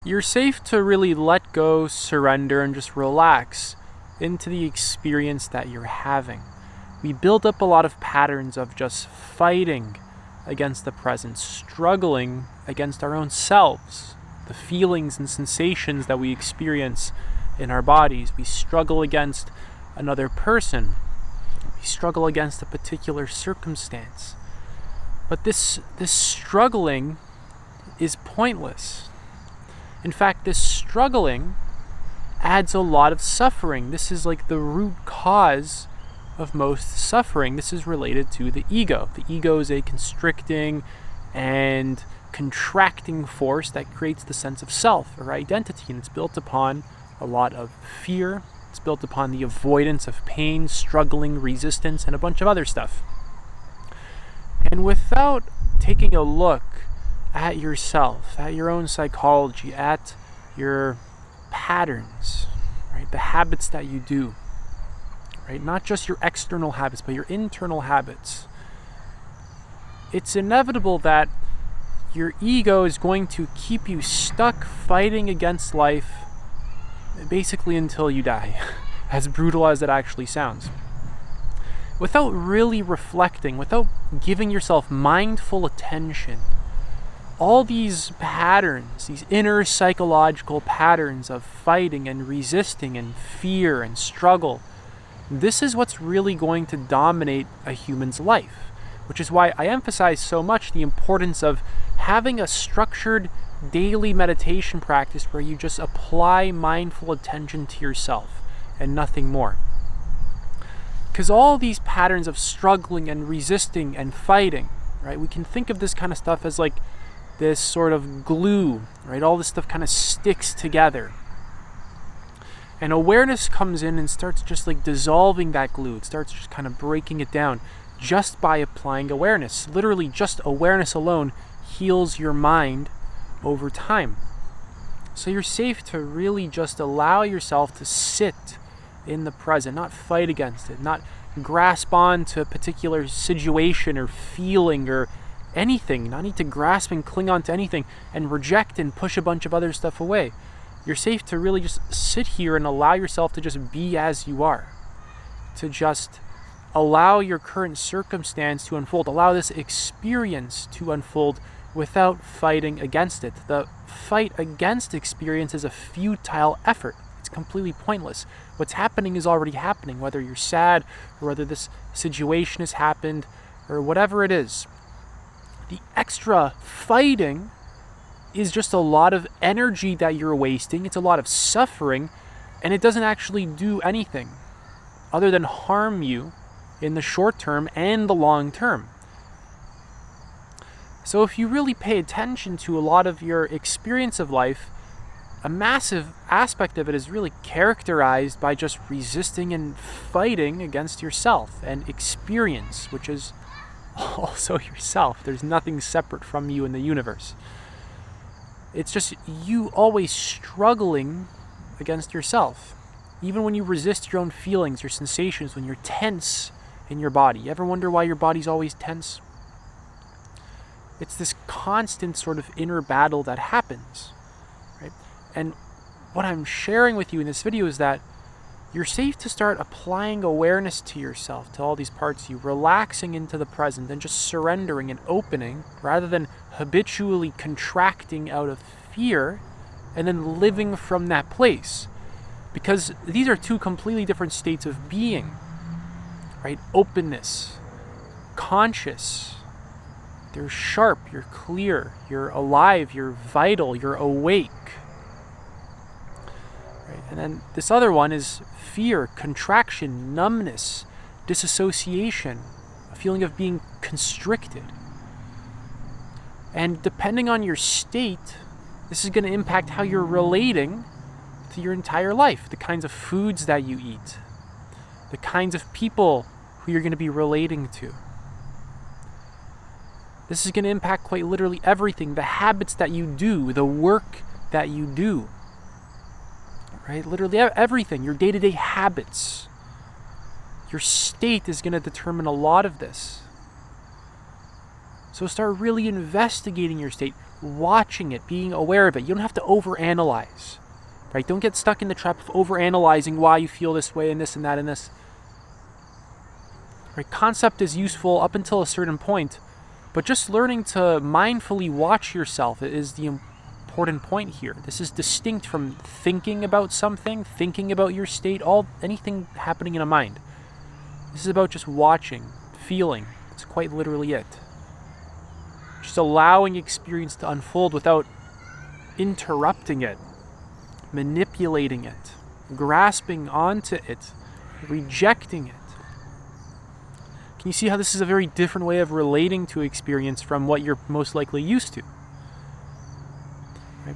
You're safe to really let go, surrender, and just relax into the experience that you're having. We build up a lot of patterns of just fighting against the present, struggling against our own selves, the feelings and sensations that we experience in our bodies. We struggle against another person. We struggle against a particular circumstance. But this struggling is pointless. In fact, this struggling adds a lot of suffering. This is like the root cause of most suffering. This is related to the ego. The ego is a constricting and contracting force that creates the sense of self or identity, and it's built upon a lot of fear. It's built upon the avoidance of pain, struggling, resistance, and a bunch of other stuff. And without taking a look at yourself, at your own psychology, at your patterns, right? The habits that you do, right? Not just your external habits, but your internal habits. It's inevitable that your ego is going to keep you stuck fighting against life basically until you die, as brutal as it actually sounds. Without really reflecting, without giving yourself mindful attention, all these patterns, these inner psychological patterns of fighting and resisting and fear and struggle, this is what's really going to dominate a human's life, which is why I emphasize so much the importance of having a structured daily meditation practice where you just apply mindful attention to yourself and nothing more. Because all these patterns of struggling and resisting and fighting, right, we can think of this kind of stuff as like this sort of glue, right? All this stuff kind of sticks together. And awareness comes in and starts just like dissolving that glue. It starts just kind of breaking it down just by applying awareness. Literally, just awareness alone heals your mind over time. So you're safe to really just allow yourself to sit in the present, not fight against it, not grasp on to a particular situation or feeling or anything, not need to grasp and cling on to anything and reject and push a bunch of other stuff away. You're safe to really just sit here and allow yourself to just be as you are, to just allow your current circumstance to unfold, allow this experience to unfold without fighting against it. The fight against experience is a futile effort. It's completely pointless. What's happening is already happening, whether you're sad or whether this situation has happened or whatever it is. The extra fighting is just a lot of energy that you're wasting. It's a lot of suffering, and it doesn't actually do anything other than harm you in the short term and the long term. So if you really pay attention to a lot of your experience of life, a massive aspect of it is really characterized by just resisting and fighting against yourself and experience, which is also yourself. There's nothing separate from you in the universe. It's just you always struggling against yourself. Even when you resist your own feelings, your sensations, when you're tense in your body. You ever wonder why your body's always tense? It's this constant sort of inner battle that happens, right? And what I'm sharing with you in this video is that you're safe to start applying awareness to yourself, to all these parts of you, relaxing into the present and just surrendering and opening rather than habitually contracting out of fear and then living from that place. Because these are two completely different states of being, right? Openness, conscious. You're sharp, you're clear, you're alive, you're vital, you're awake. Right? And then this other one is fear, contraction, numbness, disassociation, a feeling of being constricted. And depending on your state, this is going to impact how you're relating to your entire life, the kinds of foods that you eat, the kinds of people who you're going to be relating to. This is going to impact quite literally everything, the habits that you do, the work that you do. Right? Literally everything, your day-to-day habits. Your state is going to determine a lot of this. So start really investigating your state, watching it, being aware of it. You don't have to overanalyze, right? Don't get stuck in the trap of overanalyzing why you feel this way and this and that and this. Right? Concept is useful up until a certain point, but just learning to mindfully watch yourself is the important point here. This is distinct from thinking about something, thinking about your state, anything happening in a mind. This is about just watching, feeling. It's quite literally it. Just allowing experience to unfold without interrupting it, manipulating it, grasping onto it, rejecting it. Can you see how this is a very different way of relating to experience from what you're most likely used to? Right?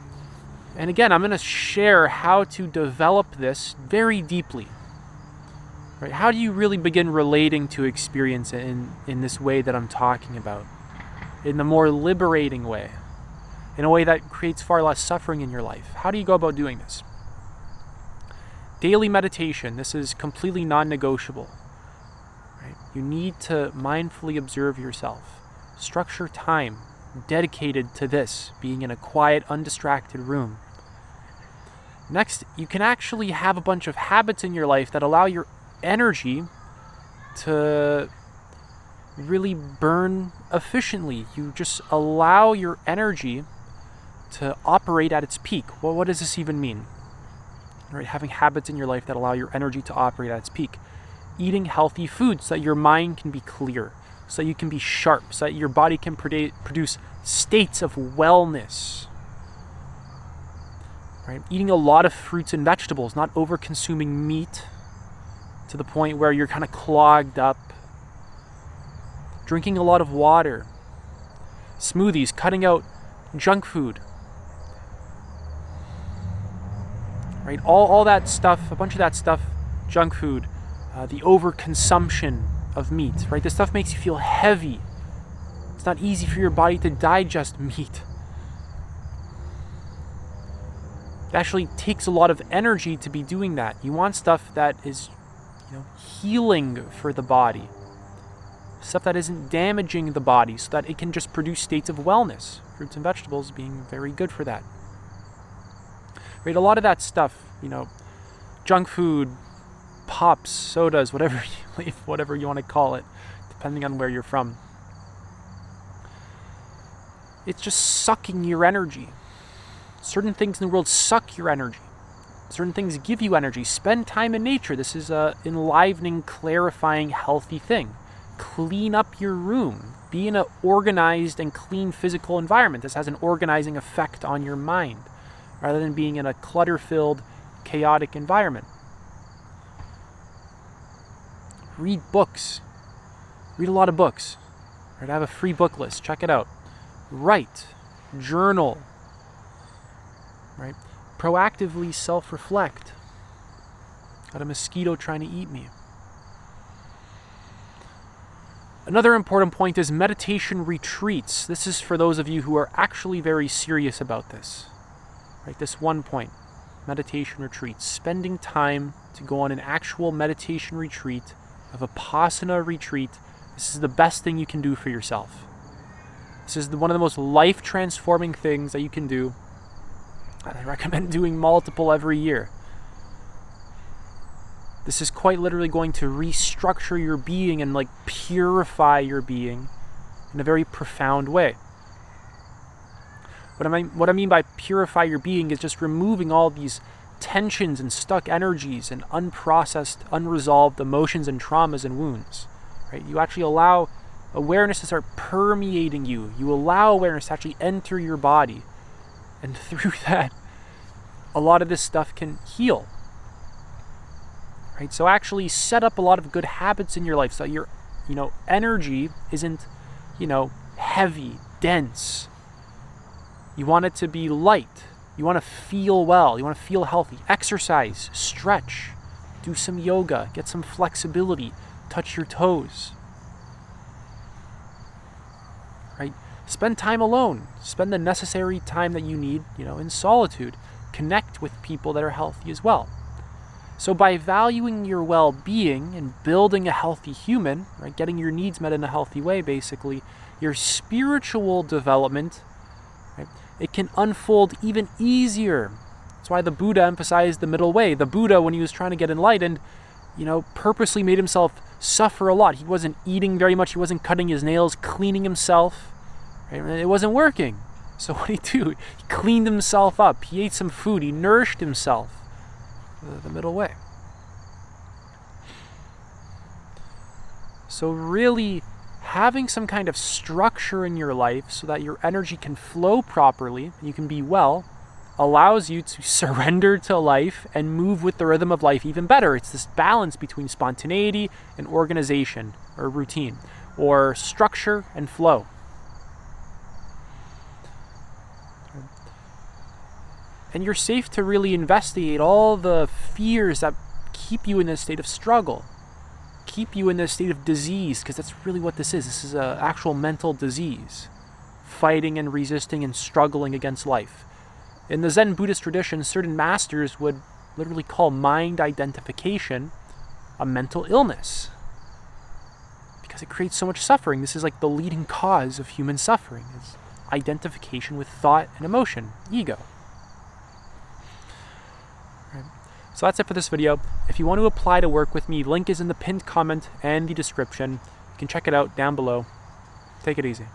And again, I'm going to share how to develop this very deeply. Right? How do you really begin relating to experience in this way that I'm talking about? In the more liberating way, in a way that creates far less suffering in your life. How do you go about doing this? Daily meditation, this is completely non-negotiable. Right? You need to mindfully observe yourself. Structure time dedicated to this, being in a quiet, undistracted room. Next, you can actually have a bunch of habits in your life that allow your energy to really burn efficiently. You just allow your energy to operate at its peak. Well, what does this even mean? Right? Having habits in your life that allow your energy to operate at its peak. Eating healthy food so that your mind can be clear, so that you can be sharp, so that your body can produce states of wellness. Right? Eating a lot of fruits and vegetables, not over-consuming meat to the point where you're kind of clogged up. Drinking a lot of water, smoothies, cutting out junk food, right? All that stuff, a bunch of that stuff, junk food, the overconsumption of meat, right? This stuff makes you feel heavy. It's not easy for your body to digest meat. It actually takes a lot of energy to be doing that. You want stuff that is, healing for the body. Stuff that isn't damaging the body so that it can just produce states of wellness. Fruits and vegetables being very good for that. Right, a lot of that stuff, junk food, pops, sodas, whatever you want to call it, depending on where you're from. It's just sucking your energy. Certain things in the world suck your energy. Certain things give you energy. Spend time in nature. This is an enlivening, clarifying, healthy thing. Clean up your room. Be in an organized and clean physical environment. This has an organizing effect on your mind, rather than being in a clutter-filled, chaotic environment. Read books. Read a lot of books. Right, I have a free book list. Check it out. Write. Journal. Right? Proactively self-reflect. Got a mosquito trying to eat me. Another important point is meditation retreats. This is for those of you who are actually very serious about this. Right, this one point, meditation retreats. Spending time to go on an actual meditation retreat, a Vipassana retreat. This is the best thing you can do for yourself. This is one of the most life-transforming things that you can do. And I recommend doing multiple every year. This is quite literally going to restructure your being and purify your being in a very profound way. What I mean by purify your being is just removing all these tensions and stuck energies and unprocessed, unresolved emotions and traumas and wounds. Right? You actually allow awareness to start permeating you. You allow awareness to actually enter your body. And through that, a lot of this stuff can heal. Right? So actually set up a lot of good habits in your life so that your, energy isn't, heavy, dense. You want it to be light. You want to feel well. You want to feel healthy. Exercise, stretch, do some yoga, get some flexibility, touch your toes. Right? Spend time alone. Spend the necessary time that you need, in solitude. Connect with people that are healthy as well. So by valuing your well-being and building a healthy human, right, getting your needs met in a healthy way, basically, your spiritual development, right, it can unfold even easier. That's why the Buddha emphasized the middle way. The Buddha, when he was trying to get enlightened, purposely made himself suffer a lot. He wasn't eating very much. He wasn't cutting his nails, cleaning himself. Right? It wasn't working. So what did he do? He cleaned himself up. He ate some food. He nourished himself. The middle way. So really, having some kind of structure in your life so that your energy can flow properly, and you can be well, allows you to surrender to life and move with the rhythm of life even better. It's this balance between spontaneity and organization or routine, or structure and flow. And you're safe to really investigate all the fears that keep you in this state of struggle, keep you in this state of disease, because that's really what this is. This is an actual mental disease, fighting and resisting and struggling against life. In the Zen Buddhist tradition, certain masters would literally call mind identification a mental illness because it creates so much suffering. This is like the leading cause of human suffering, is identification with thought and emotion, ego. So that's it for this video. If you want to apply to work with me, link is in the pinned comment and the description. You can check it out down below. Take it easy.